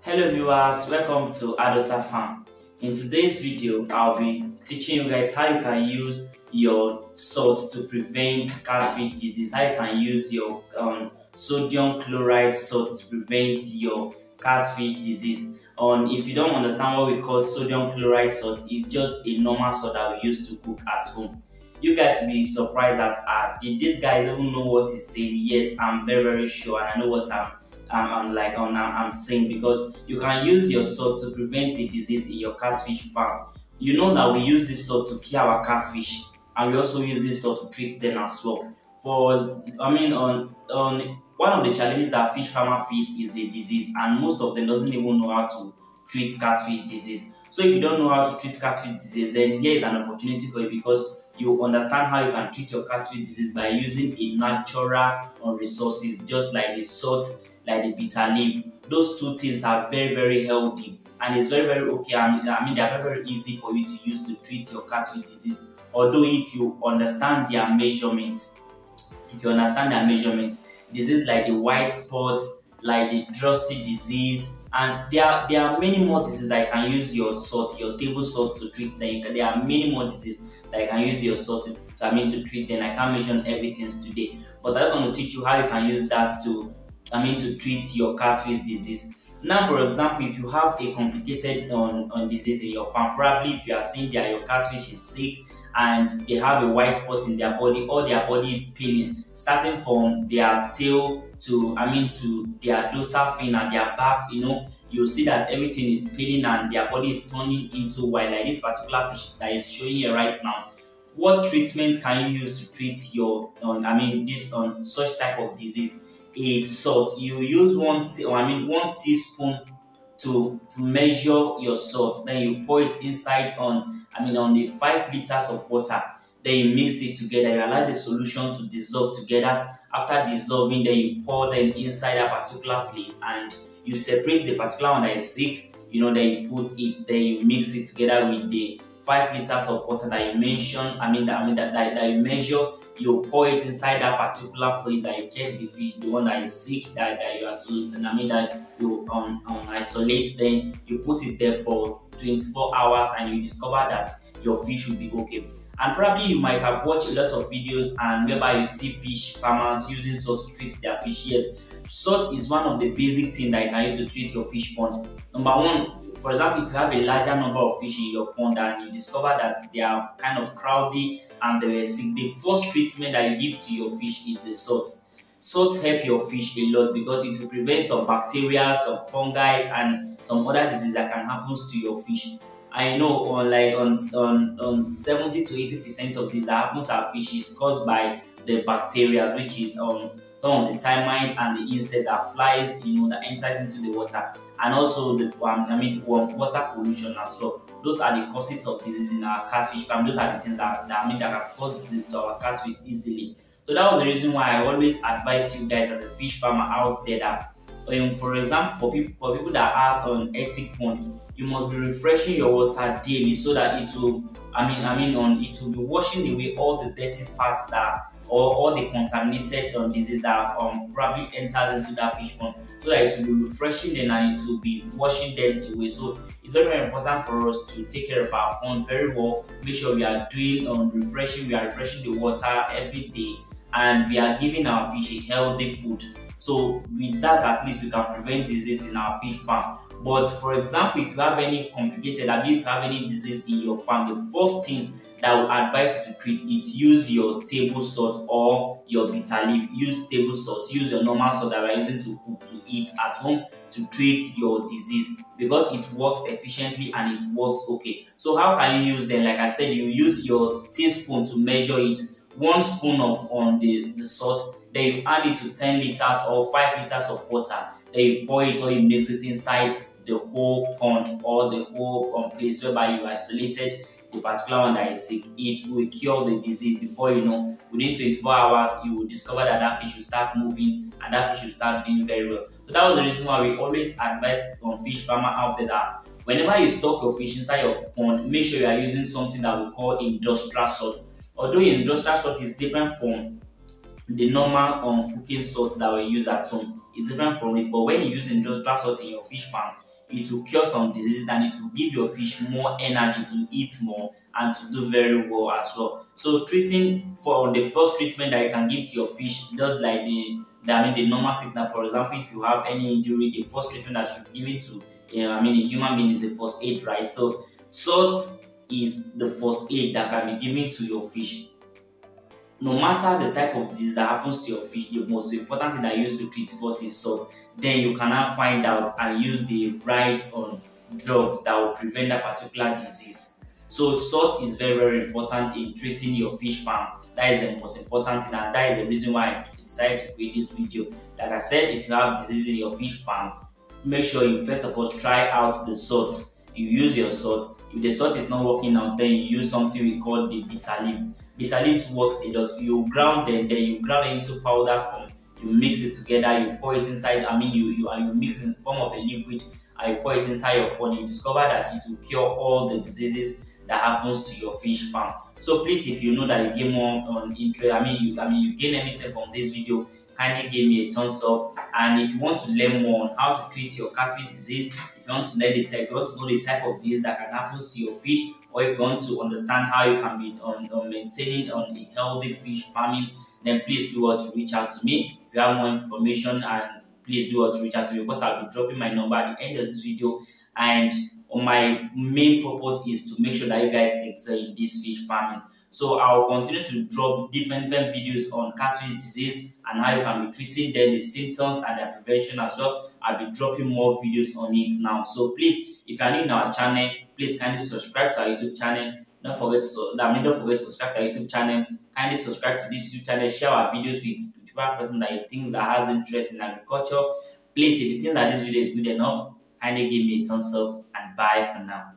Hello viewers, welcome to Adulta Farm. In today's video, I'll be teaching you guys how you can use your salt to prevent catfish disease, how you can use your sodium chloride salt to prevent your catfish disease. If you don't understand what we call sodium chloride salt, it's just a normal salt that we use to cook at home. You guys will be surprised that did this guy even know what he's saying? Yes, I'm very sure, and I know what I'm saying, because you can use your salt to prevent the disease in your catfish farm. You know that we use this salt to kill our catfish, and we also use this salt to treat them as well. On one of the challenges that fish farmer face is the disease, and most of them doesn't even know how to treat catfish disease. So if you don't know how to treat catfish disease, then here is an opportunity for you, because you understand how you can treat your catfish disease by using a natural resources, just like the salt, like the bitter leaf. Those two things are very healthy, and it's very okay. I mean they are very easy for you to use to treat your catfish disease. Although if you understand their measurement, disease like the white spots, like the dropsy disease, and there are many more diseases that you can use your salt, your table salt, to treat them. There are many more diseases that you can use your salt to treat them. I can't mention everything today, but I just want to teach you how you can use that to treat your catfish disease. Now, for example, if you have a complicated disease in your farm, probably if you are seeing that your catfish is sick and they have a white spot in their body, or their body is peeling, starting from their tail to their dorsal fin and their back, you'll see that everything is peeling and their body is turning into white, like this particular fish that is showing here right now. What treatment can you use to treat your such type of disease? Is salt. You use one teaspoon to measure your salt. Then you pour it inside on the 5 liters of water. Then you mix it together. You allow the solution to dissolve together. After dissolving, then you pour them inside a particular place, and you separate the particular one that is sick. Then you put it. Then you mix it together with the 5 liters of water that you mentioned. That you measure. You pour it inside that particular place that you kept the fish, the one that is sick, that you isolate. Then you put it there for 24 hours, and you discover that your fish will be okay. And probably you might have watched a lot of videos and whereby you see fish farmers using salt to treat their fish. Yes, salt is one of the basic things that you can use to treat your fish pond. Number one, for example, if you have a larger number of fish in your pond and you discover that they are kind of crowded and they were sick, the first treatment that you give to your fish is the salt. Salt help your fish a lot because it will prevent some bacteria, some fungi, and some other diseases that can happen to your fish. I know on 70 to 80% of this that happens to our fish is caused by the bacteria, which is some of the termites and the insect that flies, that enters into the water, and also the water pollution as well. Those are the causes of disease in our catfish farm. Those are the things that can cause disease to our catfish easily. So that was the reason why I always advise you guys as a fish farmer out there that, for example, for people that are on ethic pond, you must be refreshing your water daily so that it will it will be washing away all the dirty parts or all the contaminated disease that probably enters into that fish pond, so that it will be refreshing them and it will be washing them away. So it's very important for us to take care of our pond very well. Make sure we are doing refreshing. We are refreshing the water every day, and we are giving our fish a healthy food. So with that, at least we can prevent disease in our fish farm. But for example, if you have any disease in your farm, the first thing that I would advise you to treat is use your table salt or your bitter leaf. Use table salt. Use your normal salt that we are using to cook, to eat at home, to treat your disease, because it works efficiently and it works okay. So how can you use them? Like I said, you use your teaspoon to measure it. 1 spoon of the salt. Then you add it to 10 liters or 5 liters of water. Then you pour it or you mix it inside the whole pond or the whole place whereby you isolated the particular one that is sick. It will cure the disease. Before you know, within 24 hours, you will discover that fish will start moving and that fish will start doing very well. So that was the reason why we always advise fish farmer out there that whenever you stock your fish inside your pond, make sure you are using something that we call industrial salt. Although industrial salt is different from the normal cooking salt that we use at home, it's different from it. But when you use industrial salt in your fish farm, it will cure some diseases and it will give your fish more energy to eat more and to do very well as well. So treating for the first treatment that you can give to your fish, just like the normal sickness. For example, if you have any injury, the first treatment that should be given to a human being is the first aid, right? So salt is the first aid that can be given to your fish. No matter the type of disease that happens to your fish, the most important thing that you use to treat first is salt. Then you can now find out and use the right drugs that will prevent that particular disease. So salt is very, very important in treating your fish farm. That is the most important thing, and that is the reason why I decided to create this video. Like I said, if you have disease in your fish farm, make sure you first of all try out the salt. You use your salt. If the salt is not working out, then you use something we call the bitter leaf. Bitter leaf works a lot. You ground them, then you ground it into powder form. You mix it together. You pour it inside. You mix in form of a liquid, and you pour it inside your pond. You discover that it will cure all the diseases that happens to your fish farm. So please, if you know that you gain more on interest, you gain anything from this video, kindly give me a thumbs up. And if you want to learn more on how to treat your catfish disease, if you want to know the type of disease that can happen to your fish, or if you want to understand how you can be maintaining on a healthy fish farming, then please do what to reach out to me. If you have more information, and please do what to reach out to me, because I'll be dropping my number at the end of this video. And my main purpose is to make sure that you guys excel in this fish farming. So I'll continue to drop different videos on catfish disease and how you can be treating them, the symptoms and their prevention as well. I'll be dropping more videos on it now. So please, if you are new in our channel, please kindly subscribe to our YouTube channel. Don't forget to subscribe to our YouTube channel. Kindly subscribe to this YouTube channel. Share our videos with whichever person that you think that has interest in agriculture. Please, if you think that this video is good enough, kindly give me a thumbs up, and bye for now.